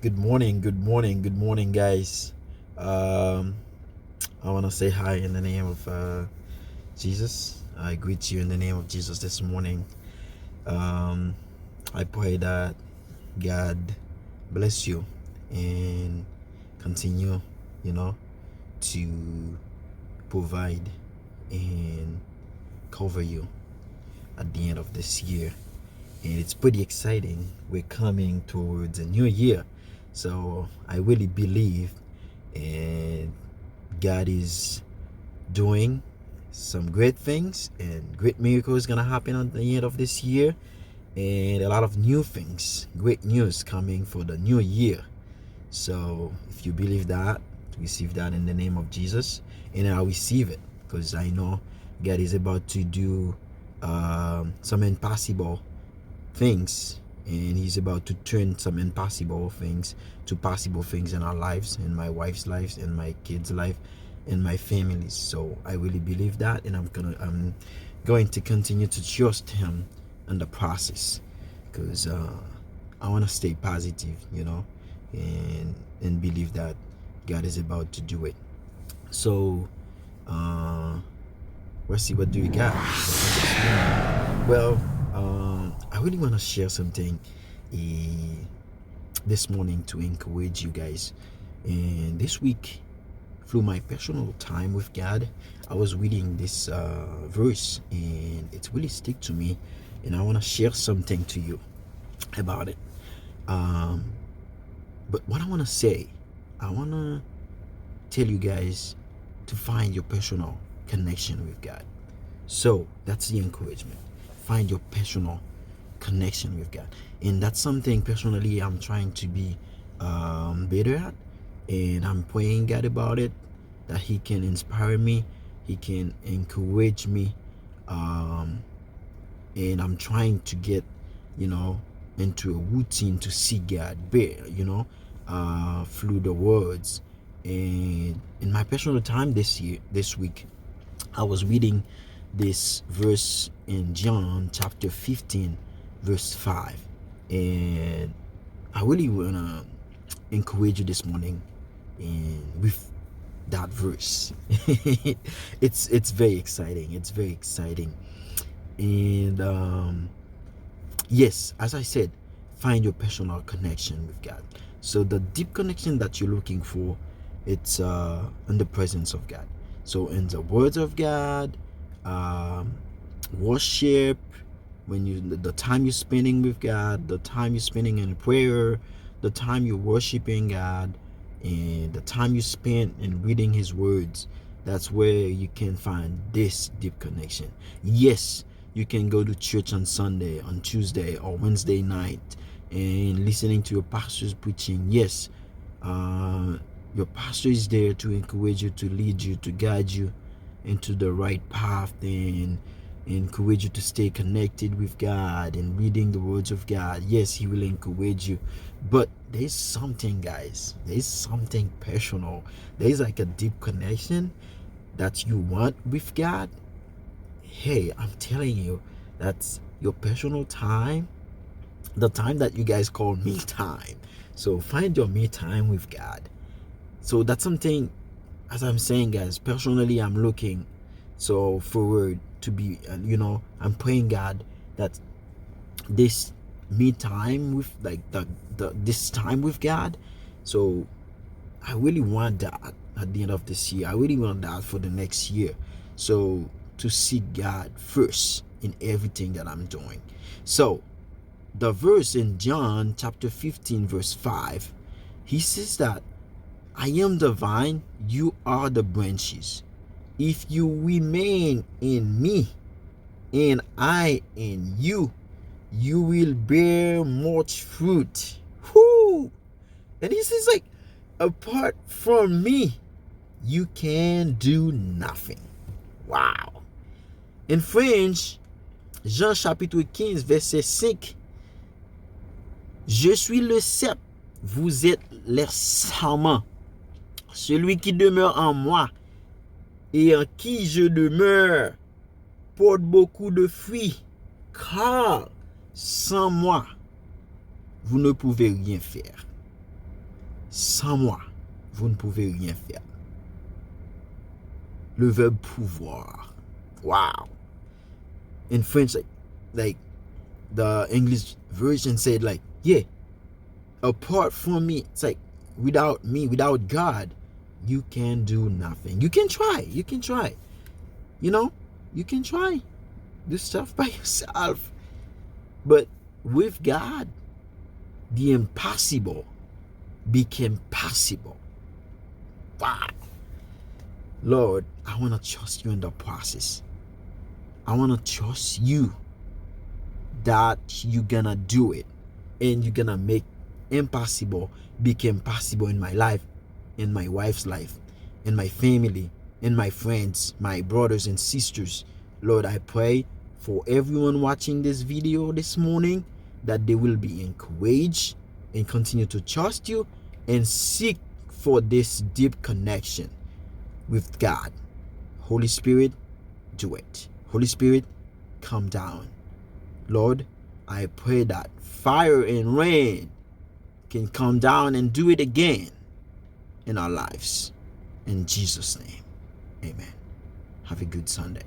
Good morning, guys. Um, I want to say hi in the name of Jesus. I greet you in the name of Jesus this morning. Um, I pray that God bless you and continue, you know, to provide and cover you at the end of this year. And it's pretty exciting. We're coming towards a new year. So I really believe and God is doing some great things and great miracles gonna happen at the end of this year and a lot of new things, great news coming for the new year. So if you believe that, receive that in the name of Jesus, and I'll receive it because I know God is about to do some impossible things, and he's about to turn some impossible things to possible things in our lives, in my wife's lives, in my kids' life, in my family's. So I really believe that, and I'm going to continue to trust him in the process because I want to stay positive, and believe that God is about to do it. So uh let's see, what do we got? Well, I really want to share something uh, this morning to encourage you guys. And this week, through my personal time with God, I was reading this verse, and it's really stick to me. And I want to share something to you about it. Um, but what I want to say, I want to tell you guys to find your personal connection with God. So that's the encouragement. Find your personal connection with God, and that's something personally I'm trying to be better at, and I'm praying God about it, that He can inspire me, He can encourage me, um, and I'm trying to get, into a routine to see God better, through the words. And in my personal time this week, I was reading this verse in John chapter 15, verse 5. And I really want to encourage you this morning and with that verse. It's very exciting. It's very exciting. And yes, as I said, find your personal connection with God. So the deep connection that you're looking for, it's in the presence of God. So in the words of God, um, worship, when you the time you're spending with God, the time you're spending in prayer, the time you're worshiping God, and the time you spend in reading His words, that's where you can find this deep connection. Yes, you can go to church on Sunday, on Tuesday, or Wednesday night and listening to your pastor's preaching. Yes, your pastor is there to encourage you, to lead you, to guide you into the right path, and encourage you to stay connected with God and reading the words of God. Yes, He will encourage you. But there's something, guys. There's something personal. There's like a deep connection that you want with God. Hey, I'm telling you, that's your personal time, the time that you guys call me time. So find your me time with God. So that's something, as I'm saying, guys, personally, I'm looking so forward to be, I'm praying God that this me time with, like, the this time with God. So I really want that at the end of this year. I really want that for the next year. So to seek God first in everything that I'm doing. So the verse in John chapter 15, verse 5, he says that I am the vine, you are the branches. If you remain in me and I in you, you will bear much fruit. Whoo! And he says, like, apart from me, you can do nothing. Wow. In French, Jean chapitre 15, verset 5. Je suis le cep, vous êtes les sarments. Celui qui demeure en moi et en qui je demeure porte beaucoup de fruits, car sans moi, vous ne pouvez rien faire. Sans moi, vous ne pouvez rien faire. Le verbe pouvoir. Wow. In French, like the English version said, like, yeah, apart from me, it's like, without me, without God, you can do nothing. You can try. You can try. You know, you can try. Do stuff by yourself. But with God, the impossible became possible. Wow. Lord, I want to trust you in the process. I want to trust you that you're gonna do it, and you're gonna make impossible become possible in my life, in my wife's life, in my family, in my friends, my brothers and sisters. Lord, I pray for everyone watching this video this morning that they will be encouraged and continue to trust you and seek for this deep connection with God. Holy Spirit, do it. Holy Spirit, come down. Lord, I pray that fire and rain can come down and do it again in our lives. In Jesus' name, amen. Have a good Sunday.